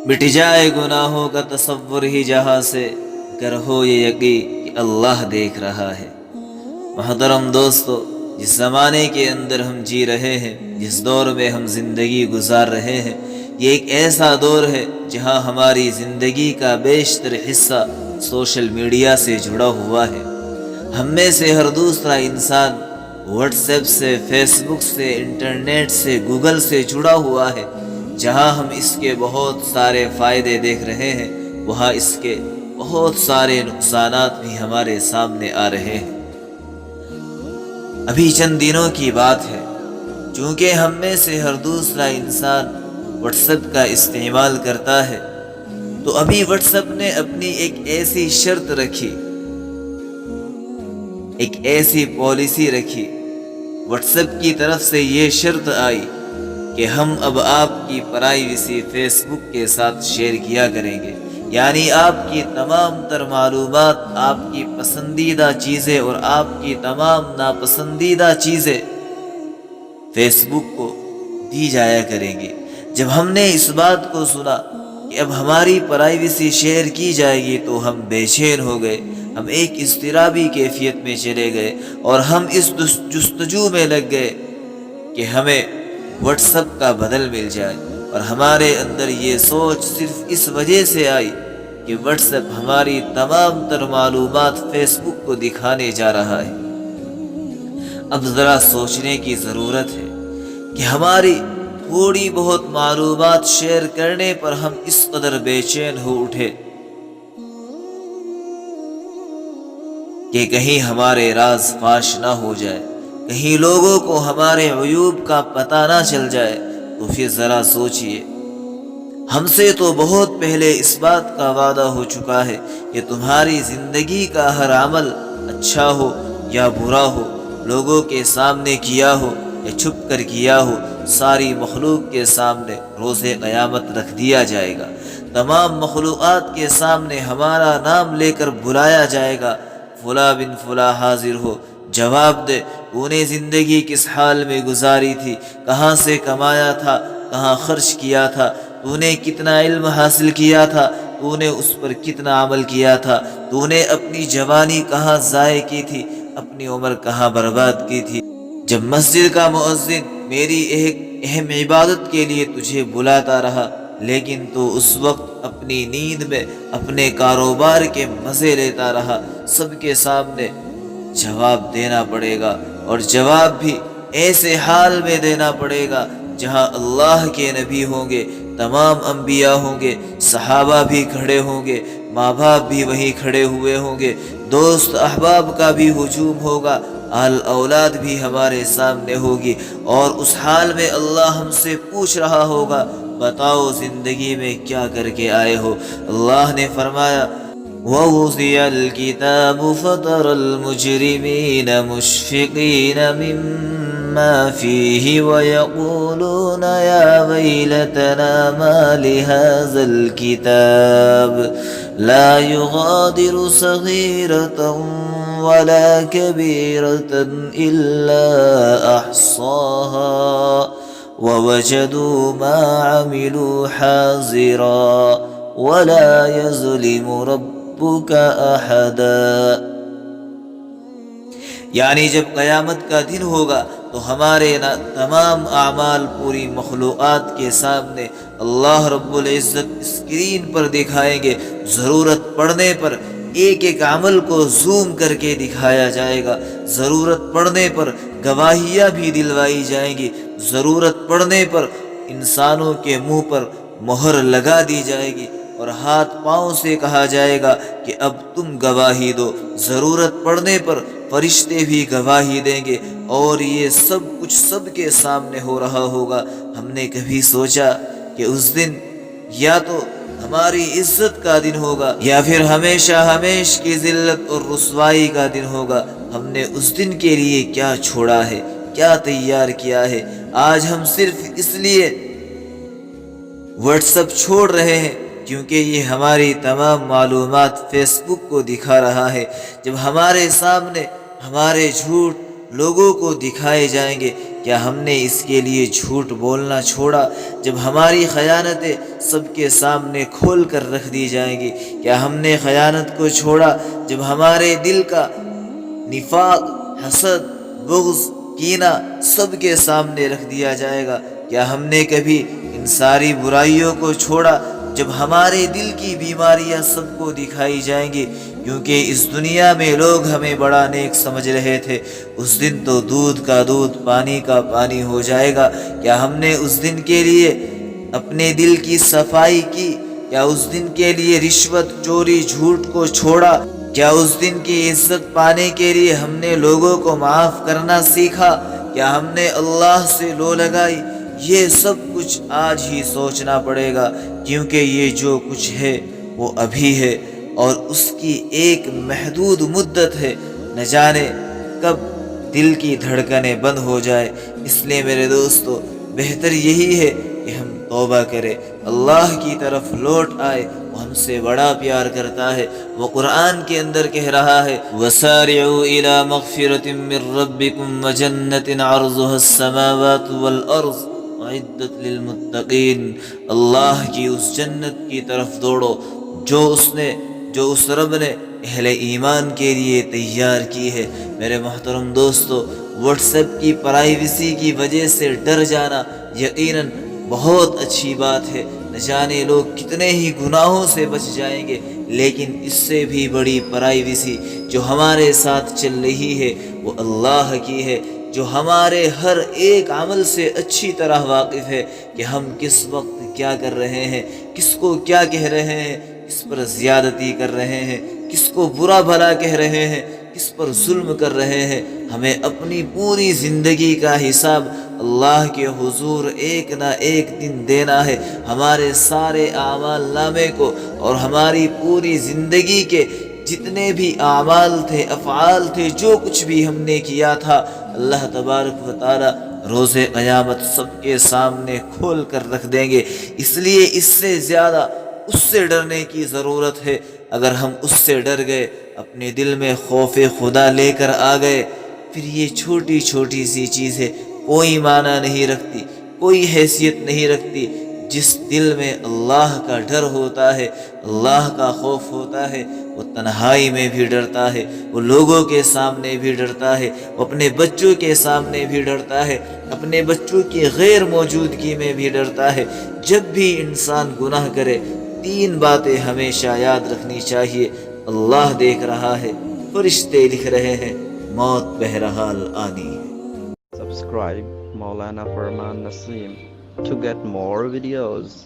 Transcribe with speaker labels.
Speaker 1: مٹ جائے گناہوں کا تصور ہی جہاں سے، گر ہو یہ یقین کہ اللہ دیکھ رہا ہے۔ محترم دوستو، جس زمانے کے اندر ہم جی رہے ہیں، جس دور میں ہم زندگی گزار رہے ہیں، یہ ایک ایسا دور ہے جہاں ہماری زندگی کا بیشتر حصہ سوشل میڈیا سے جڑا ہوا ہے۔ ہم میں سے ہر دوسرا انسان واٹس ایپ سے، فیس بک سے، انٹرنیٹ سے، گوگل سے جڑا ہوا ہے۔ جہاں ہم اس کے بہت سارے فائدے دیکھ رہے ہیں، وہاں اس کے بہت سارے نقصانات بھی ہمارے سامنے آ رہے ہیں۔ ابھی چند دنوں کی بات ہے، چونکہ ہم میں سے ہر دوسرا انسان واٹس ایپ کا استعمال کرتا ہے، تو ابھی واٹس ایپ نے اپنی ایک ایسی شرط رکھی، ایک ایسی پالیسی رکھی۔ واٹس ایپ کی طرف سے یہ شرط آئی کہ ہم اب آپ کی پرائیویسی فیس بک کے ساتھ شیئر کیا کریں گے، یعنی آپ کی تمام تر معلومات، آپ کی پسندیدہ چیزیں اور آپ کی تمام ناپسندیدہ چیزیں فیس بک کو دی جایا کریں گی۔ جب ہم نے اس بات کو سنا کہ اب ہماری پرائیویسی شیئر کی جائے گی تو ہم بے چین ہو گئے، ہم ایک اضطرابی کیفیت میں چلے گئے اور ہم اس جستجو میں لگ گئے کہ ہمیں واٹس ایپ کا بدل مل جائے۔ اور ہمارے اندر یہ سوچ صرف اس وجہ سے آئی کہ واٹس ایپ ہماری تمام تر معلومات فیس بک کو دکھانے جا رہا ہے۔ اب ذرا سوچنے کی ضرورت ہے کہ ہماری تھوڑی بہت معلومات شیئر کرنے پر ہم اس قدر بے چین ہو اٹھے کہ کہیں ہمارے راز فاش نہ ہو جائے، کہیں لوگوں کو ہمارے عیوب کا پتہ نہ چل جائے۔ تو پھر ذرا سوچئے، ہم سے تو بہت پہلے اس بات کا وعدہ ہو چکا ہے کہ تمہاری زندگی کا ہر عمل اچھا ہو یا برا ہو، لوگوں کے سامنے کیا ہو یا چھپ کر کیا ہو، ساری مخلوق کے سامنے روز قیامت رکھ دیا جائے گا۔ تمام مخلوقات کے سامنے ہمارا نام لے کر بلایا جائے گا، فلاں بن فلاں حاضر ہو، جواب دے تو نے زندگی کس حال میں گزاری تھی، کہاں سے کمایا تھا، کہاں خرچ کیا تھا، تو نے کتنا علم حاصل کیا تھا، تو نے اس پر کتنا عمل کیا تھا، تو نے اپنی جوانی کہاں ضائع کی تھی، اپنی عمر کہاں برباد کی تھی۔ جب مسجد کا مؤذن میری ایک اہم عبادت کے لیے تجھے بلاتا رہا، لیکن تو اس وقت اپنی نیند میں اپنے کاروبار کے مزے لیتا رہا، سب کے سامنے جواب دینا پڑے گا، اور جواب بھی ایسے حال میں دینا پڑے گا جہاں اللہ کے نبی ہوں گے، تمام انبیاء ہوں گے، صحابہ بھی کھڑے ہوں گے، ماں باپ بھی وہیں کھڑے ہوئے ہوں گے، دوست احباب کا بھی ہجوم ہوگا، آل اولاد بھی ہمارے سامنے ہوگی، اور اس حال میں اللہ ہم سے پوچھ رہا ہوگا، بتاؤ زندگی میں کیا کر کے آئے ہو۔ اللہ نے فرمایا، وَوُضِعَ الْكِتَابُ فَتَرَى الْمُجْرِمِينَ مُشْفِقِينَ مِمَّا فِيهِ وَيَقُولُونَ يَا وَيْلَتَنَا مَا لِهَذَا الْكِتَابِ لَا يُغَادِرُ صَغِيرَةً وَلَا كَبِيرَةً إِلَّا أَحْصَاهَا وَوَجَدُوا مَا عَمِلُوا حَاضِرًا وَلَا يَظْلِمُ رَبُّكَ أَحَدًا۔ یعنی جب قیامت کا دن ہوگا تو ہمارے تمام اعمال پوری مخلوقات کے سامنے اللہ رب العزت اسکرین پر دکھائیں گے۔ ضرورت پڑنے پر ایک ایک عمل کو زوم کر کے دکھایا جائے گا، ضرورت پڑنے پر گواہیاں بھی دلوائی جائیں گی، ضرورت پڑنے پر انسانوں کے منہ پر مہر لگا دی جائے گی اور ہاتھ پاؤں سے کہا جائے گا کہ اب تم گواہی دو۔ ضرورت پڑنے پر فرشتے بھی گواہی دیں گے، اور یہ سب کچھ سب کے سامنے ہو رہا ہوگا۔ ہم نے کبھی سوچا کہ اس دن یا تو ہماری عزت کا دن ہوگا یا پھر ہمیشہ ہمیش کی ذلت اور رسوائی کا دن ہوگا؟ ہم نے اس دن کے لیے کیا چھوڑا ہے، کیا تیار کیا ہے؟ آج ہم صرف اس لیے واٹس ایپ چھوڑ رہے ہیں کیونکہ یہ ہماری تمام معلومات فیس بک کو دکھا رہا ہے۔ جب ہمارے سامنے ہمارے جھوٹ لوگوں کو دکھائے جائیں گے، کیا ہم نے اس کے لیے جھوٹ بولنا چھوڑا جب ہماری خیانتیں سب کے سامنے کھول کر رکھ دی جائیں گی؟ کیا ہم نے خیانت کو چھوڑا جب ہمارے دل کا نفاق، حسد، بغض، کینہ سب کے سامنے رکھ دیا جائے گا؟ کیا ہم نے کبھی ان ساری برائیوں کو چھوڑا جب ہمارے دل کی بیماریاں سب کو دکھائی جائیں گی؟ کیونکہ اس دنیا میں لوگ ہمیں بڑا نیک سمجھ رہے تھے، اس دن تو دودھ کا دودھ، پانی کا پانی ہو جائے گا۔ کیا ہم نے اس دن کے لیے اپنے دل کی صفائی کی؟ کیا اس دن کے لیے رشوت، چوری، جھوٹ کو چھوڑا؟ کیا اس دن کی عزت پانے کے لیے ہم نے لوگوں کو معاف کرنا سیکھا؟ کیا ہم نے اللہ سے لو لگائی؟ یہ سب کچھ آج ہی سوچنا پڑے گا، کیونکہ یہ جو کچھ ہے وہ ابھی ہے اور اس کی ایک محدود مدت ہے، نہ جانے کب دل کی دھڑکنیں بند ہو جائے۔ اس لیے میرے دوستو، بہتر یہی ہے کہ ہم توبہ کریں، اللہ کی طرف لوٹ آئے۔ وہ ہم سے بڑا پیار کرتا ہے۔ وہ قرآن کے اندر کہہ رہا ہے، وَسَارِعُوا إِلَى مَغْفِرَةٍ مِّن رَّبِّكُمْ وَجَنَّةٍ عَرْضُهَا السَّمَاوَاتُ وَالْأَرْضُ اعدت للمتقین۔ اللہ کی اس جنت کی طرف دوڑو جو اس رب نے اہل ایمان کے لیے تیار کی ہے۔ میرے محترم دوستو، واٹس ایپ کی پرائیویسی کی وجہ سے ڈر جانا یقیناً بہت اچھی بات ہے۔ نہ جانے لوگ کتنے ہی گناہوں سے بچ جائیں گے، لیکن اس سے بھی بڑی پرائیویسی جو ہمارے ساتھ چل رہی ہے وہ اللہ کی ہے، جو ہمارے ہر ایک عمل سے اچھی طرح واقف ہے کہ ہم کس وقت کیا کر رہے ہیں، کس کو کیا کہہ رہے ہیں، کس پر زیادتی کر رہے ہیں، کس کو برا بھلا کہہ رہے ہیں، کس پر ظلم کر رہے ہیں۔ ہمیں اپنی پوری زندگی کا حساب اللہ کے حضور ایک نہ ایک دن دینا ہے۔ ہمارے سارے اعمال نامے کو اور ہماری پوری زندگی کے جتنے بھی اعمال تھے، افعال تھے، جو کچھ بھی ہم نے کیا تھا، اللہ تبارک و تعالی روز قیامت سب کے سامنے کھول کر رکھ دیں گے۔ اس لیے اس سے زیادہ اس سے ڈرنے کی ضرورت ہے۔ اگر ہم اس سے ڈر گئے، اپنے دل میں خوف خدا لے کر آ گئے، پھر یہ چھوٹی چھوٹی سی چیزیں کوئی معنی نہیں رکھتی، کوئی حیثیت نہیں رکھتی۔ جس دل میں اللہ کا ڈر ہوتا ہے، اللہ کا خوف ہوتا ہے، وہ تنہائی میں بھی ڈرتا ہے، وہ لوگوں کے سامنے بھی ڈرتا ہے، وہ اپنے بچوں کے سامنے بھی ڈرتا ہے، اپنے بچوں کی غیر موجودگی میں بھی ڈرتا ہے۔ جب بھی انسان گناہ کرے، 3 باتیں ہمیشہ یاد رکھنی چاہیے: اللہ دیکھ رہا ہے، فرشتے لکھ رہے ہیں، موت بہرحال آنی ہے۔
Speaker 2: Subscribe Maulana Farman Naseem to get more videos.